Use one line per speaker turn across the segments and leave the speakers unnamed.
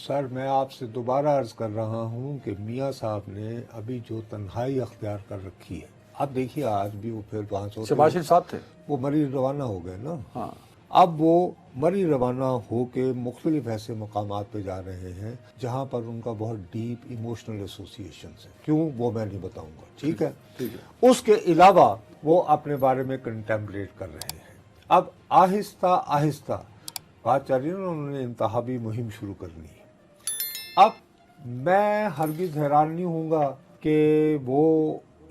Sir मैं आपसे दोबारा अर्ज कर रहा हूँ कि मियाँ साहब ने अभी जो तन्हाई अख्तियार कर रखी है, अब देखिए आज भी वो फिर 500
शहबाज शरीफ साहब थे,
वो मरी रवाना हो गए ना।
हाँ,
अब वो मरी रवाना हो के मुख्तलिफ ऐसे मकामात पे जा रहे हैं जहाँ पर उनका बहुत डीप इमोशनल एसोसिएशन है। क्यों वो मैं नहीं बताऊंगा, ठीक है। उसके अलावा वो अपने बारे में कंटेम्पलेट कर रहे हैं। अब आहिस्ता आहिस्ता बात चल रही है ना, उन्होंने इंतहाबी मुहिम शुरू करनी है। अब मैं हरगिज हैरान नहीं हूँगा कि वो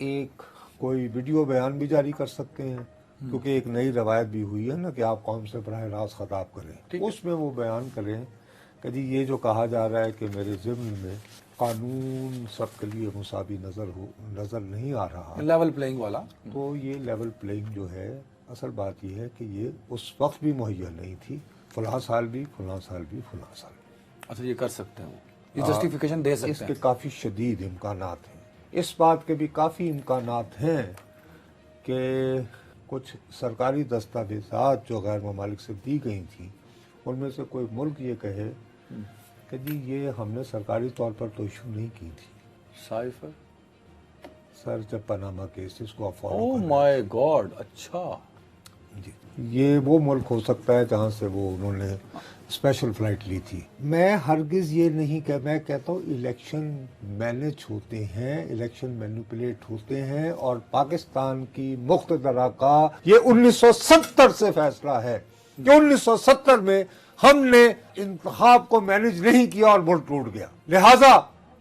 एक कोई वीडियो बयान भी जारी कर सकते हैं, क्योंकि एक नई रवायत भी हुई है ना कि आप कौम से बराह रास्त खताब करें। उसमें वो बयान करें कि जी ये जो कहा जा रहा है कि मेरे ज़िम्न में कानून सबके लिए मुसावी नज़र नहीं आ रहा,
लेवल प्लेइंग वाला,
तो ये लेवल प्लेइंग जो है, असल बात ये है कि ये उस वक्त भी मुहैया नहीं थी, फलां साल भी, फलां साल भी, फलां साल भी।
अच्छा, ये कर सकते हैं, ये जस्टिफिकेशन दे सकते हैं।
इसके काफ़ी शदीद इम्कानात हैं। इस बात के भी काफ़ी इम्कानात हैं कि कुछ सरकारी दस्तावेज़ात जो गैर ममालिक से दी गई थी, उनमें से कोई मुल्क ये कहे कि जी ये हमने सरकारी तौर पर तो इशू नहीं की थी।
साइफर
सर जब पनामा केसेस को फॉलो,
ओह माय गॉड, अच्छा
जी, ये वो मुल्क हो सकता है जहाँ से वो उन्होंने स्पेशल फ्लाइट ली थी। मैं हरगिज ये नहीं कह, मैं कहता हूँ इलेक्शन मैनेज होते हैं, इलेक्शन मैनिपुलेट होते हैं, और पाकिस्तान की मुख्तदरा का ये 1970 से फैसला है कि 1970 में हमने इंतखाब को मैनेज नहीं किया और मुल्क टूट गया। लिहाजा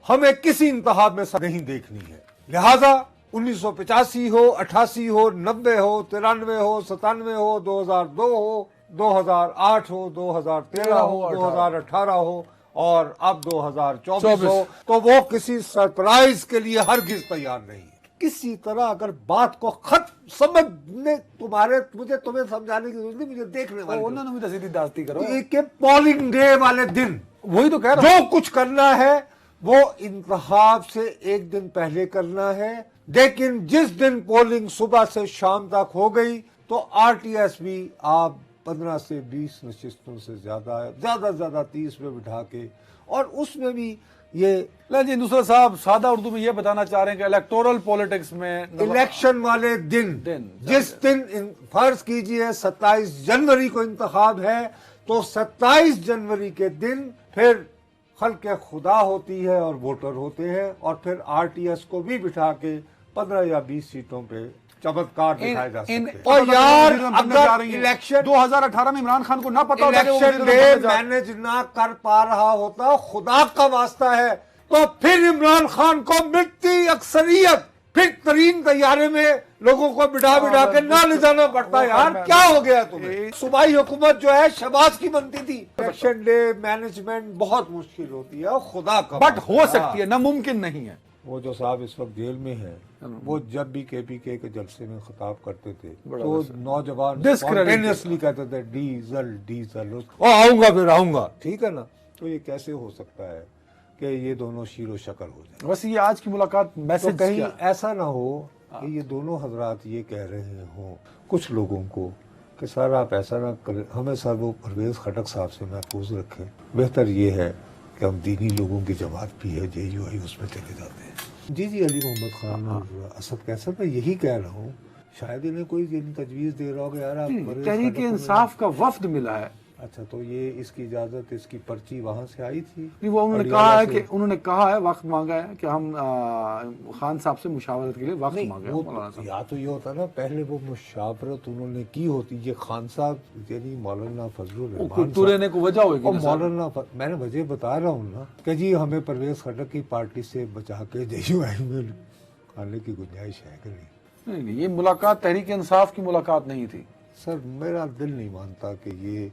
हमें किसी इंतखाब में नहीं देखनी है। लिहाजा 1985 हो, 88 हो, 90 हो, 93 हो, 97 हो, 2002 हो, 2008 हो, 2013 हो, 2018 हो और अब 2024 हो, तो वो किसी सरप्राइज के लिए हरगिज तैयार नहीं है। किसी तरह अगर बात को खत समझने तुम्हें समझाने की जरूरत नहीं, मुझे देखने वाले
करो
कि पोलिंग डे वाले दिन
वही तो कह रहा हूं,
जो कुछ करना है वो इंतखाब से एक दिन पहले करना है। लेकिन जिस दिन पोलिंग सुबह से शाम तक हो गई तो आरटीएस भी आप 15 से 20 नशिस्तों से ज्यादा 30 में बिठा के, और उसमें भी ये
जी नुसरत साहब सादा उर्दू में ये बताना चाह रहे हैं कि इलेक्टोरल पॉलिटिक्स में
इलेक्शन वाले दिन जिस दिन फर्ज कीजिए 27 जनवरी को इंतखाब है, तो 27 जनवरी के दिन फिर खल्क़े खुदा होती है और वोटर होते हैं, और फिर आरटीएस को भी बिठा के 15 या 20 सीटों पे चमत्कार दिखाए जा सकते हैं। और यार अगर इलेक्शन
2018 में इमरान खान को ना पता होता
इलेक्शन डे मैनेज ना कर पा रहा होता, खुदा का वास्ता है, तो फिर इमरान खान को मिलती अक्सरियत फिर तरीन तैयारे में लोगों को बिठा के ना ले जाना पड़ता है। यार क्या हो गया तुम्हें? सूबाई हुकूमत जो है शहबाज की बनती थी। इलेक्शन डे मैनेजमेंट बहुत मुश्किल होती है, खुदा का
बट हो सकती है, नामुमकिन नहीं है।
वो जो साहब इस वक्त जेल में है, वो जब भी केपीके के जलसे में खिताब करते थे तो नौजवान स्पॉन्टेनियसली कहते थे डीजल डीजल, और आऊंगा फिर आऊंगा, ठीक है ना। तो ये कैसे हो सकता है कि ये दोनों शीरो शक्ल हो जाए?
बस ये आज की मुलाकात मैसेज
तो कहीं ऐसा ना हो कि ये दोनों हजरात ये कह रहे हों कुछ लोगों को कि सर आप ऐसा ना करें, हमें सर वो परवेज खटक साहब से महफूज रखें, बेहतर ये है कि हम दीनी लोगों की जमात भी है JUI, उसमें चले जाते हैं। जी अली मोहम्मद खान और असद कैसर, मैं यही कह रहा हूँ, शायद इन्हें कोई तजवीज़ दे रहा होगा यार आप
तहरीक इंसाफ का वफ्द मिला है।
अच्छा, तो ये इसकी इजाजत, इसकी पर्ची वहां से आई थी?
नहीं, वो उन्होंने कहा है वक्त मांगा है कि हम खान साहब से मुशावरत के लिए वक्त मांगा है।
या तो ये होता ना पहले वो मुशावरत उन्होंने की होती, ये खान साहब यानी मौलाना फजलुर रहमान
को वजह होगी
मौलाना, मैंने वजह बता रहा हूँ ना कि जी हमें परवेज खटक की पार्टी से बचा के JUI में आने की गुंजाइश है कि
नहीं? ये मुलाकात तहरीक इंसाफ की मुलाकात नहीं थी
सर। मेरा दिल नहीं मानता कि ये,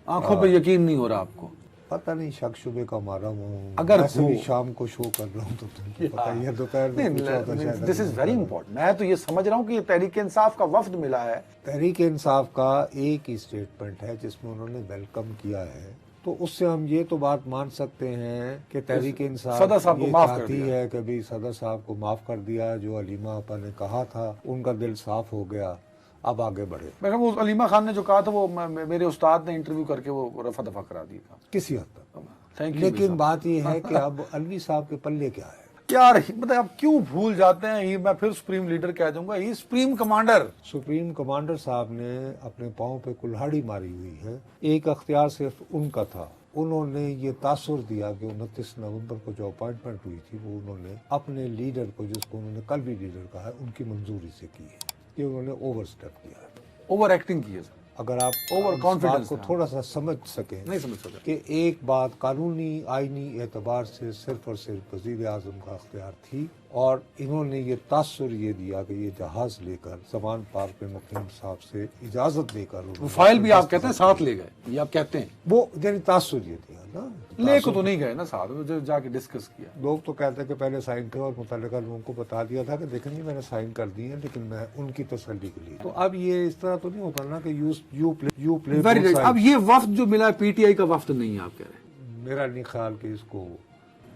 आंखों पे यकीन नहीं हो रहा आपको?
पता नहीं, शक शुबे का मारा हूँ।
अगर
शाम को शो कर रहा हूँ तो तुमको पता ही है दोपहर में।
This is very important. मैं तो ये समझ रहा हूँ कि ये तहरीक इंसाफ का वफ्द मिला है।
तहरीक इंसाफ का एक ही स्टेटमेंट है जिसमें उन्होंने वेलकम किया है, तो उससे हम ये तो बात मान सकते हैं कि तहरीक इंसाफ
सदर साहब को माफ कर
दिया है, कभी सदर साहब को माफ कर दिया, जो अलीमा आपा ने कहा था उनका दिल साफ हो गया, अब आगे बढ़े।
मैं वो अलीमा खान ने जो कहा था वो मेरे उस्ताद ने इंटरव्यू करके वो रफा दफा करा दिया था
किसी हद तक।
Thank you,
लेकिन
भाई
बात ये है कि अब अलवी साहब के पल्ले क्या है।
यार मतलब आप क्यों भूल जाते हैं, ये मैं फिर सुप्रीम लीडर कह दूंगा, ये सुप्रीम कमांडर।
सुप्रीम कमांडर साहब ने अपने पाँव पे कुल्हाड़ी मारी हुई है। एक अख्तियार सिर्फ उनका था, उन्होंने ये तासुर दिया कि 29 नवंबर को जो अपॉइंटमेंट हुई थी वो उन्होंने अपने लीडर को, जिसको उन्होंने कल भी लीडर कहा है, उनकी मंजूरी से की है। ये उन्होंने ओवर स्टेप किया है,
ओवर एक्टिंग की है सर।
अगर आप
ओवर
इस
कॉन्फिडेंस
बात को थोड़ा सा समझ सकें,
नहीं समझ सकते
कि एक बात कानूनी आईनी एतबार से सिर्फ और सिर्फ वजीर आजम का अख्तियार थी, और इन्होंने ये तासुर ये दिया कि ये जहाज लेकर समान पार्क में मुकीम साहब से इजाजत लेकर
वो फाइल भी आप कहते हैं साथ ले गए, ये आप कहते हैं
वो यानी तासुर ये दिया ना,
ले को तो नहीं गए ना साथ, वो जो जाके डिस्कस किया।
लोग तो कहते हैं कि पहले साइन करो, और मुतल्लिका लोगों को बता दिया था कि देखें जी मैंने साइन कर दिए हैं, लेकिन मैं उनकी तसल्ली के लिए। तो अब ये इस तरह तो नहीं होता ना कि यू प्ले
वेरी राइट। अब ये वफ्द जो मिला पीटीआई का वफ्द नहीं है, आप कह रहे हैं।
मेरा नहीं ख्याल कि इसको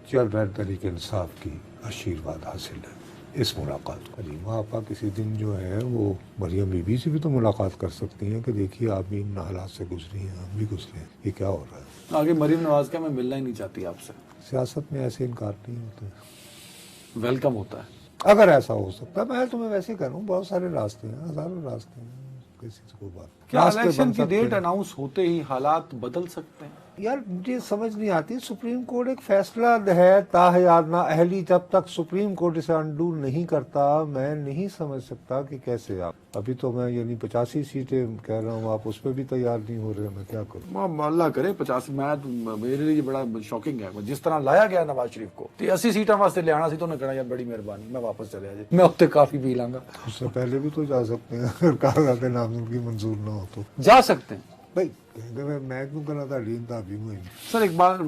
चेयरमैन तहरीक इंसाफ की आशीर्वाद हासिल है इस मुलाकात को। अलीमा आपा किसी दिन जो है वो मरियम बीबी से भी तो मुलाकात कर सकती हैं कि देखिए आप भी इन हालात से गुजरी हैं, हम भी गुजरे हैं, ये क्या हो रहा है।
आगे मरीम नवाज का मैं मिलना ही नहीं चाहती आपसे।
सियासत में ऐसे इनकार नहीं होते,
वेलकम होता है।
अगर ऐसा हो सकता है। मैं तुम्हें वैसे ही कह रहा हूँ, बहुत सारे रास्ते हैं, हजारों रास्ते हैं, किसी से कोई बात नहीं।
क्या
रास्ते
इलेक्शन
बन
की
सकते
डेट
हैं।
अनाउंस होते ही हालात बदल सकते हैं?
यार मुझे समझ नहीं आती, सुप्रीम कोर्ट एक फैसला है ताहयात ना अहली, जब तक सुप्रीम कोर्ट इसे अंडू नहीं करता मैं नहीं समझ सकता कि कैसे। आप अभी तो मैं यानी 85 सीटें कह रहा हूँ, आप उस पर भी तैयार नहीं हो रहे, मैं क्या करूँ।
अल्लाह करे 50, मैं मेरे लिए बड़ा शॉकिंग है जिस तरह लाया गया नवाज शरीफ को। 80 सीटा वास्ते ले आना सी तो उन्हें कहना यार बड़ी मेहरबानी, मैं वापस चले जाए, मैं उत्ते काफी पी लांगा।
उससे पहले भी तो जा सकते हैं, अगर कागजात नामजद की मंजूर ना हो तो
जा सकते हैं
भाई। मैं क्यों करना था डीन था अभी मुझे।
सर एक बार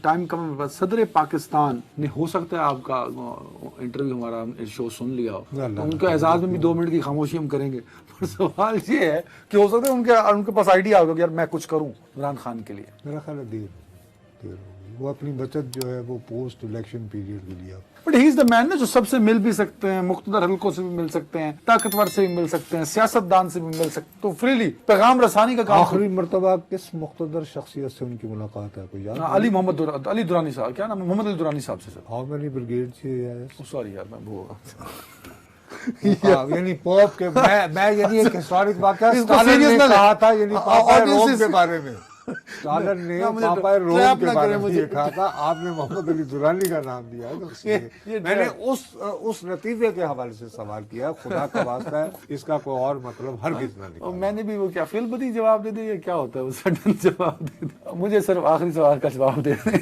टाइम कम है बस। सदर पाकिस्तान ने हो सकता है आपका इंटरव्यू हमारा शो सुन लिया हो, तो उनके एजाज में भी 2 मिनट की खामोशी हम करेंगे। पर सवाल ये है कि हो सकता है उनके पास आइडिया होगा कि यार मैं कुछ करूं इमरान खान के लिए।
मेरा ख्याल है देर होगी। वो अपनी बचत जो है वो पोस्ट इलेक्शन पीरियड के लिए।
But he is the man ना जो सबसे मिल भी सकते हैं, मुख्तदर हल्कों से भी मिल सकते हैं, ताकतवर से भी मिल सकते हैं, सियासतदान से भी मिल सकते हैं, तो फ्रीली पैगाम रसानी का काम।
आखिरी मरतबा किस मुख्तदर शख्सियत से उनकी मुलाकात है, कोई याद?
अली दुरानी साहब, क्या नाम, मोहम्मद अली दुरानी साहब से। सर
हाउ मेनी ब्रिगेड से?
सॉरी यार मैं वो
यानी पॉप के मैं यानी एक हिस्टोरिक वाकया स्टालिन ने कहा था, यानी पापा रोम के बारे में। स्टालिन ने पापा रोम के बारे में ये कहा था, आपने मोहम्मद अली दुरानी का नाम दिया है, तो मैंने उस नतीजे के हवाले से सवाल किया। खुदा का वास्ता है, इसका कोई और मतलब हरगिज़ ना निकालो।
मैंने भी वो क्या फिल्म जवाब दे दिया, क्या होता है वो सडन जवाब दे दिया। मुझे सिर्फ आखिरी सवाल का जवाब दे दें।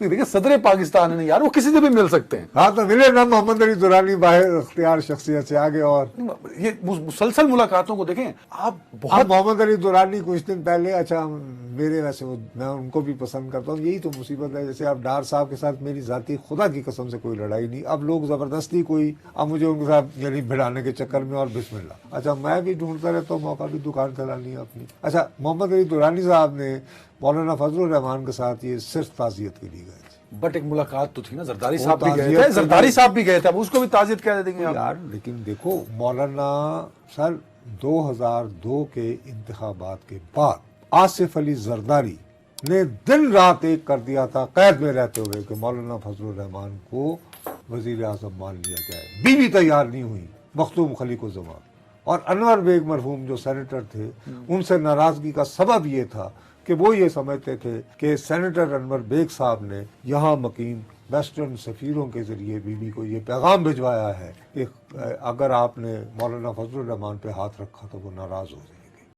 देखिए सदर पाकिस्तान है यार, वो किसी से भी मिल सकते हैं।
हाँ तो मिले ना मोहम्मद अली दुरानी बाहर अख्तियार शख्सियत से आगे। और
ये मुसलसल मुलाकातों को देखें आप,
बहुत मोहम्मद अली दुरानी कुछ दिन पहले, अच्छा मेरे वैसे मैं उनको भी पसंद करता हूँ, यही तो मुसीबत है। जैसे अब डार साहब के साथ मेरी जाती खुदा की कसम से कोई लड़ाई नहीं, अब लोग जबरदस्ती कोई अब मुझे उनके साथ यानी भिड़ाने के चक्कर में, और बिस्मिल्लाह। अच्छा मैं भी ढूंढता रहता हूँ मौका भी दुकान चलानी है अपनी। अच्छा मोहम्मद अली दुरानी साहब ने मौलाना फजलुर रहमान के साथ ये सिर्फ ताज़ियत के लिए गए।
बट एक मुलाकात तो थी ना, जरदारी साहब भी गए थे, जरदारी साहब भी गए थे, अब उसको भी ताज़ियत कह देंगे
यार। लेकिन देखो मौलाना सर 2002 के इंतखाबात के बाद आसिफ अली जरदारी ने दिन रात एक कर दिया था कैद में रहते हुए कि मौलाना फजलुर रहमान को वजीर आजम मान लिया जाए। बीवी तैयार नहीं हुई, मखदूम खलीको जमान। और अनवर बेग मरहूम जो सेनेटर थे, उनसे नाराजगी का सबब ये था कि वो ये समझते थे कि सेनेटर अनवर बेग साहब ने यहाँ मकीम वेस्टर्न सफ़ीरों के ज़रिए बीबी को ये पैगाम भिजवाया है कि अगर आपने मौलाना फजलुर रहमान पे हाथ रखा तो वो नाराज़ हो जाए।